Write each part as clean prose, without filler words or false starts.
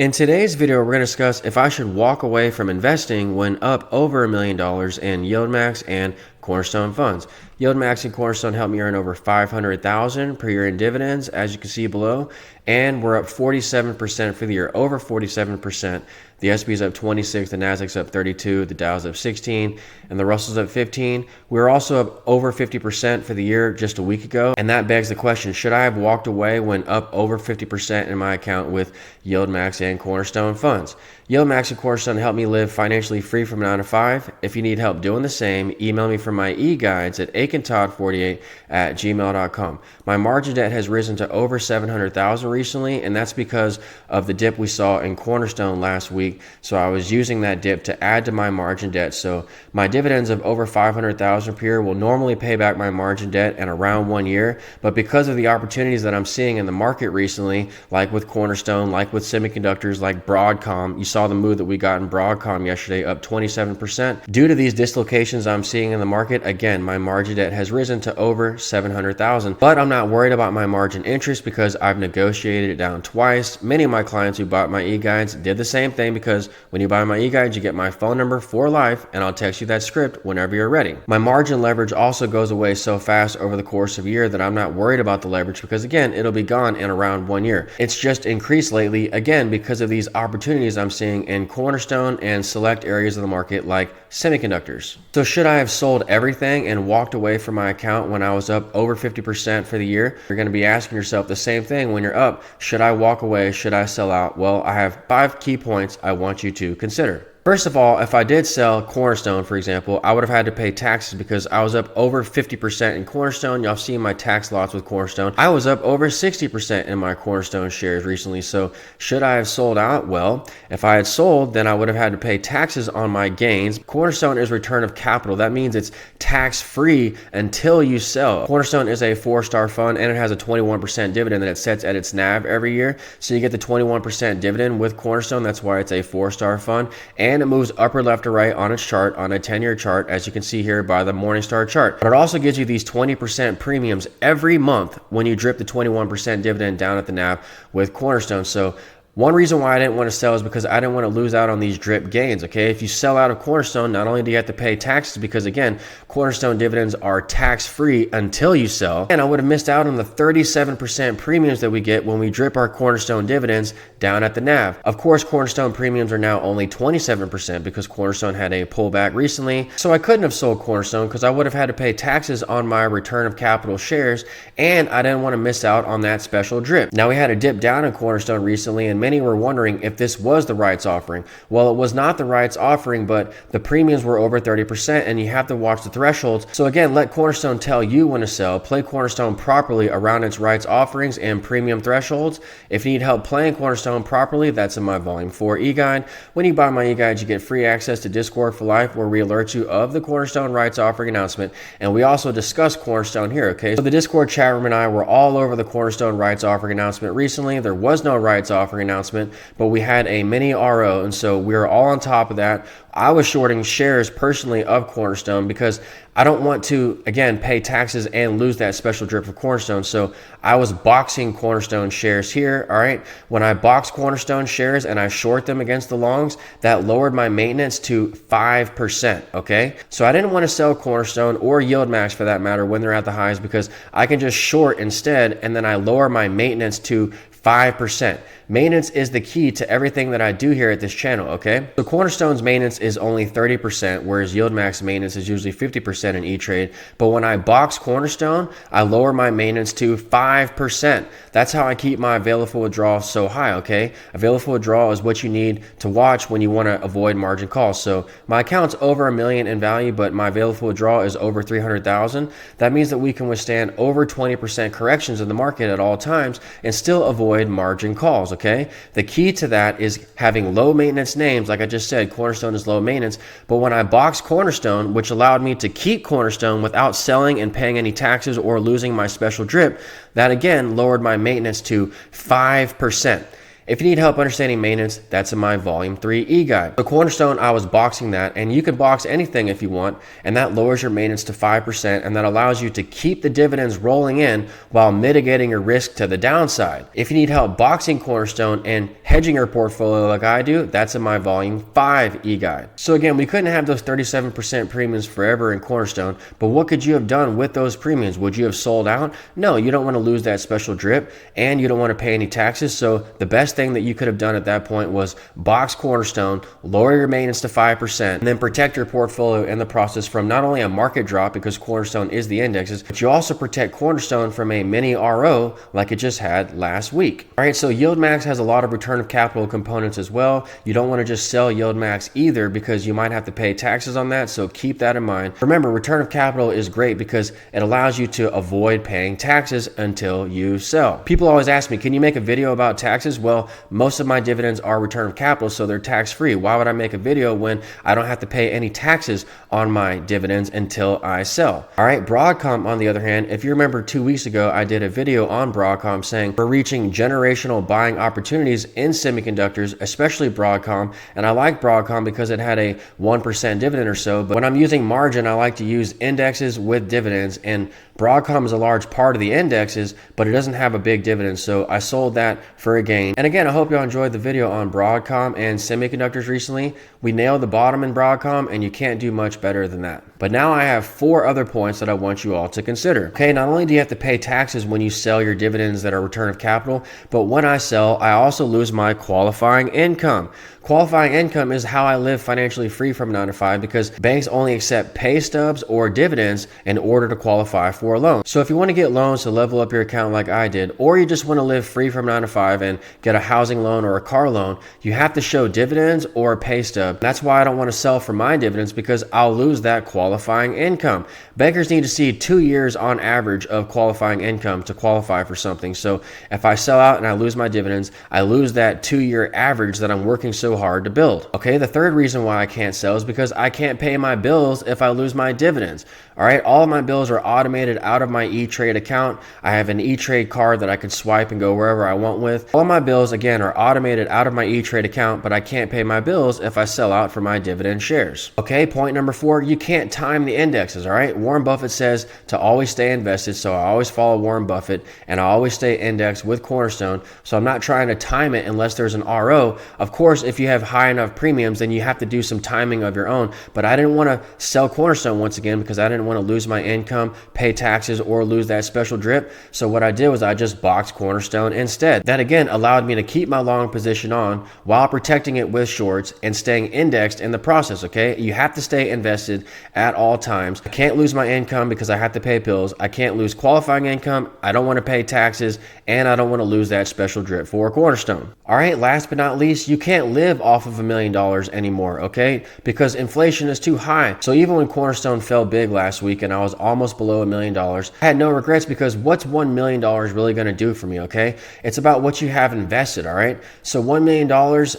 In today's video, we're going to discuss if I should walk away from investing when up over $1 million in Yieldmax and Cornerstone funds. Yieldmax and Cornerstone helped me earn over $500,000 per year in dividends, as you can see below, and we're up 47% for the year, over 47%. The S&P is up 26, the Nasdaq's up 32, the Dow's up 16, and the Russell's up 15. We were also up over 50% for the year just a week ago, and that begs the question, should I have walked away when up over 50% in my account with Yieldmax and Cornerstone funds? Yieldmax and Cornerstone help me live financially free from 9 to 5. If you need help doing the same, email me for my e-guides at akintodd48@gmail.com. My margin debt has risen to over $700,000 recently, and that's because of the dip we saw in Cornerstone last week. So I was using that dip to add to my margin debt. So my dividends of over $500,000 per year will normally pay back my margin debt in around 1 year. But because of the opportunities that I'm seeing in the market recently, like with Cornerstone, like with semiconductors, like Broadcom, you saw the move that we got in Broadcom yesterday, up 27%. Due to these dislocations I'm seeing in the market, again, my margin debt has risen to over $700,000. But I'm not worried about my margin interest because I've negotiated it down twice. Many of my clients who bought my e-guides did the same thing, because when you buy my e-guides, you get my phone number for life, and I'll text you that script whenever you're ready. My margin leverage also goes away so fast over the course of a year that I'm not worried about the leverage, because again, it'll be gone in around 1 year. It's just increased lately, again, because of these opportunities I'm seeing in Cornerstone and select areas of the market like semiconductors. So should I have sold everything and walked away from my account when I was up over 50% for the year? You're going to be asking yourself the same thing when you're up. Should I walk away? Should I sell out? Well, I have 5 key points I want you to consider. First of all, if I did sell Cornerstone, for example, I would have had to pay taxes because I was up over 50% in Cornerstone. Y'all seen my tax lots with Cornerstone. I was up over 60% in my Cornerstone shares recently. So should I have sold out? Well, if I had sold, then I would have had to pay taxes on my gains. Cornerstone is return of capital. That means it's tax-free until you sell. Cornerstone is a 4-star fund, and it has a 21% dividend that it sets at its NAV every year. So you get the 21% dividend with Cornerstone. That's why it's a 4-star fund. And it moves upper left to right on its chart, on a 10-year chart, as you can see here by the Morningstar chart. But it also gives you these 20% premiums every month when you drip the 21% dividend down at the NAV with Cornerstone. So one reason why I didn't want to sell is because I didn't want to lose out on these drip gains, okay? If you sell out of Cornerstone, not only do you have to pay taxes, because again, Cornerstone dividends are tax-free until you sell, and I would have missed out on the 37% premiums that we get when we drip our Cornerstone dividends down at the NAV. Of course, Cornerstone premiums are now only 27% because Cornerstone had a pullback recently, so I couldn't have sold Cornerstone because I would have had to pay taxes on my return of capital shares, and I didn't want to miss out on that special drip. Now, we had a dip down in Cornerstone recently, and many were wondering if this was the rights offering. Well, it was not the rights offering, but the premiums were over 30%, and you have to watch the thresholds. So again, let Cornerstone tell you when to sell. Play Cornerstone properly around its rights offerings and premium thresholds. If you need help playing Cornerstone properly, that's in my Volume 4 e-guide. When you buy my e-guide, you get free access to Discord for life, where we alert you of the Cornerstone rights offering announcement, and we also discuss Cornerstone here, okay? So the Discord chat room and I were all over the Cornerstone rights offering announcement recently. There was no rights offering announcement, but we had a mini RO, and so we were all on top of that. I was shorting shares personally of Cornerstone because I don't want to, again, pay taxes and lose that special drip for Cornerstone. So I was boxing Cornerstone shares here, all right? When I box Cornerstone shares and I short them against the longs, that lowered my maintenance to 5%, okay? So I didn't want to sell Cornerstone or Yieldmax for that matter when they're at the highs, because I can just short instead, and then I lower my maintenance to 5%. Maintenance is the key to everything that I do here at this channel, okay? So Cornerstone's maintenance is only 30%, whereas Yieldmax maintenance is usually 50% in E-Trade. But when I box Cornerstone, I lower my maintenance to 5%. That's how I keep my available withdrawal so high, okay? Available withdrawal is what you need to watch when you want to avoid margin calls. So my account's over $1 million in value, but my available withdrawal is over 300,000. That means that we can withstand over 20% corrections in the market at all times and still avoid margin calls, okay? The key to that is having low maintenance names. Like I just said, Cornerstone is low maintenance, but when I boxed Cornerstone, which allowed me to keep Cornerstone without selling and paying any taxes or losing my special drip, that again lowered my maintenance to 5%. If you need help understanding maintenance, that's in my Volume 3 e-guide. So Cornerstone, I was boxing that, and you can box anything if you want, and that lowers your maintenance to 5%, and that allows you to keep the dividends rolling in while mitigating your risk to the downside. If you need help boxing Cornerstone and hedging your portfolio like I do, that's in my Volume 5 e-guide. So again, we couldn't have those 37% premiums forever in Cornerstone, but what could you have done with those premiums? Would you have sold out? No, you don't want to lose that special drip, and you don't want to pay any taxes. So the best thing that you could have done at that point was box Cornerstone, lower your maintenance to 5%, and then protect your portfolio in the process from not only a market drop, because Cornerstone is the indexes, but you also protect Cornerstone from a mini RO like it just had last week. All right, so Yieldmax has a lot of return of capital components as well. You don't want to just sell Yieldmax either, because you might have to pay taxes on that, so keep that in mind. Remember, return of capital is great because it allows you to avoid paying taxes until you sell. People always ask me, can you make a video about taxes? Well, most of my dividends are return of capital, so they're tax-free. Why would I make a video when I don't have to pay any taxes on my dividends until I sell? All right, Broadcom, on the other hand, if you remember 2 weeks ago, I did a video on Broadcom saying we're reaching generational buying opportunities in semiconductors, especially Broadcom, and I like Broadcom because it had a 1% dividend or so, but when I'm using margin, I like to use indexes with dividends, and Broadcom is a large part of the indexes, but it doesn't have a big dividend, so I sold that for a gain. And again, I hope y'all enjoyed the video on Broadcom and semiconductors recently. We nailed the bottom in Broadcom, and you can't do much better than that. But now I have 4 other points that I want you all to consider. Okay, not only do you have to pay taxes when you sell your dividends that are return of capital, but when I sell, I also lose my qualifying income. Qualifying income is how I live financially free from 9 to 5, because banks only accept pay stubs or dividends in order to qualify for a loan. So if you want to get loans to level up your account like I did, or you just want to live free from 9 to 5 and get a housing loan or a car loan, you have to show dividends or a pay stub. That's why I don't want to sell for my dividends, because I'll lose that qualifying income. Bankers need to see 2 years on average of qualifying income to qualify for something. So if I sell out and I lose my dividends, I lose that 2-year average that I'm working so hard to build. Okay, the third reason why I can't sell is because I can't pay my bills if I lose my dividends. All right, all of my bills are automated out of my E-Trade account. I have an E-Trade card that I can swipe and go wherever I want with. All of my bills, again, are automated out of my E-Trade account, but I can't pay my bills if I sell out for my dividend shares. Okay, point number 4, you can't time the indexes, all right? Warren Buffett says to always stay invested, so I always follow Warren Buffett, and I always stay indexed with Cornerstone, so I'm not trying to time it unless there's an RO. Of course, if you have high enough premiums, then you have to do some timing of your own, but I didn't want to sell Cornerstone once again because I didn't want to lose my income, pay taxes, or lose that special drip. So what I did was I just boxed Cornerstone instead. That again allowed me to keep my long position on while protecting it with shorts and staying indexed in the process. Okay, you have to stay invested at all times. I can't lose my income because I have to pay bills. I can't lose qualifying income. I don't want to pay taxes, and I don't want to lose that special drip for Cornerstone. All right, last but not least, you can't live off of $1 million anymore, okay? Because inflation is too high. So even when Cornerstone fell big last week and I was almost below $1 million, I had no regrets, because what's $1 million really going to do for me, okay? It's about what you have invested, all right? So $1 million,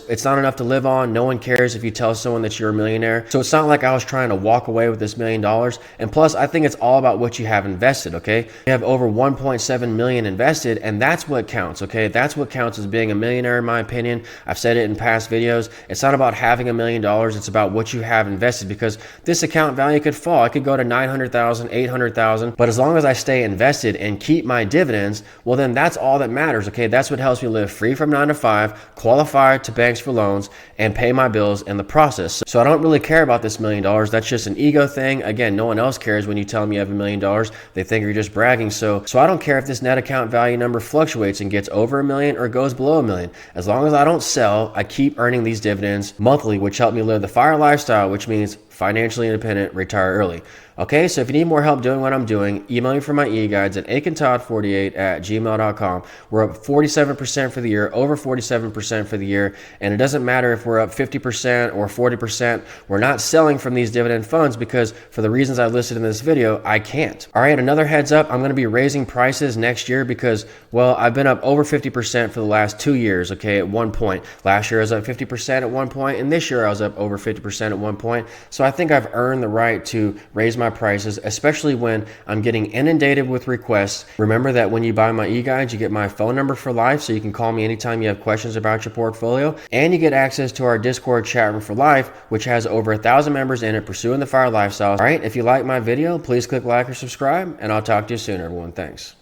it's not enough to live on. No one cares if you tell someone that you're a millionaire. So it's not like I was trying to walk away with this $1 million. And plus, I think it's all about what you have invested, okay? You have over 1.7 million invested, and that's what counts, okay? That's what counts as being a millionaire, in my opinion. I've said it in past videos. It's not about having $1 million. It's about what you have invested, because this account value could fall. It could go to 900,000, 800,000, but as long as I stay invested and keep my dividends, well, then that's all that matters, okay? That's what helps me live free from 9 to 5, qualify to banks for loans, and pay my bills in the process. So I don't really care about this $1 million. That's just an ego thing. Again, no one else cares when you tell them you have $1 million. They think you're just bragging. So I don't care if this net account value number fluctuates and gets over $1 million or goes below $1 million. As long as I don't sell, I keep earning these dividends monthly, which help me live the FIRE lifestyle, which means financially independent, retire early. Okay, so if you need more help doing what I'm doing, email me for my e-guides at akintodd48@gmail.com. We're up 47% for the year, over 47% for the year, and it doesn't matter if we're up 50% or 40%. We're not selling from these dividend funds because, for the reasons I listed in this video, I can't. All right, another heads up, I'm going to be raising prices next year because, well, I've been up over 50% for the last 2 years, okay, at one point. Last year I was up 50% at one point, and this year I was up over 50% at one point. So I think I've earned the right to raise my my prices, especially when I'm getting inundated with requests. Remember that when you buy my e-guides, you get my phone number for life, so you can call me anytime you have questions about your portfolio, and you get access to our Discord chat room for life, which has over 1,000 members in it pursuing the FIRE lifestyle. All right, if you like my video, please click like or subscribe, and I'll talk to you soon, everyone. Thanks.